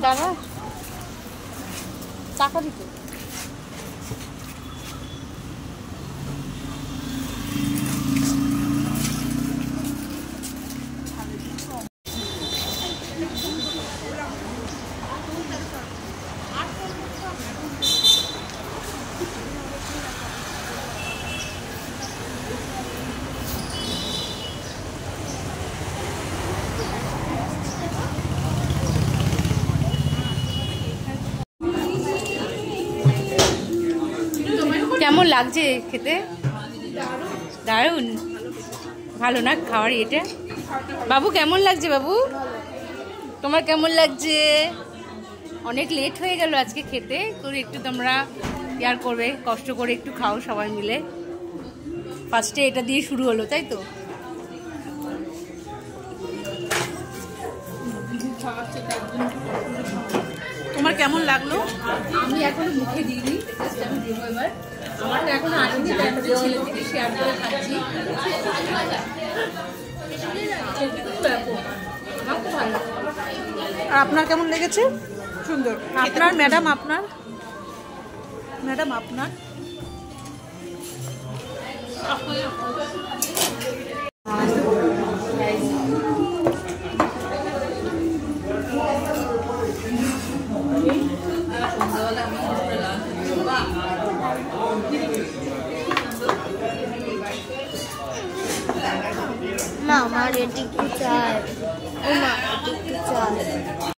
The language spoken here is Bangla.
দাদা টাকা দিতে কেমন লাগছে খেতে? দারুণ ভালো না খাওয়ার এটা? বাবু কেমন লাগছে? বাবু তোমার কেমন লাগছে? অনেক লেট হয়ে গেল আজকে খেতে, তো একটু তোমরা ইয়ার করবে, কষ্ট করে একটু খাও সবাই মিলে। ফার্স্টে এটা দিয়ে শুরু হলো, তাই তো? তোমার কেমন লাগলো? আমি এখনো মুখে দিইনি, জাস্ট আমি দেবো এবার। আমারটা এখনো আসেনি, ছেলে থেকে শেয়ার করে খাচ্ছি। আর আপনার কেমন লেগেছে? সুন্দর। আপনার ম্যাডাম, আপনার ম্যাডাম আপনার না আমার এটি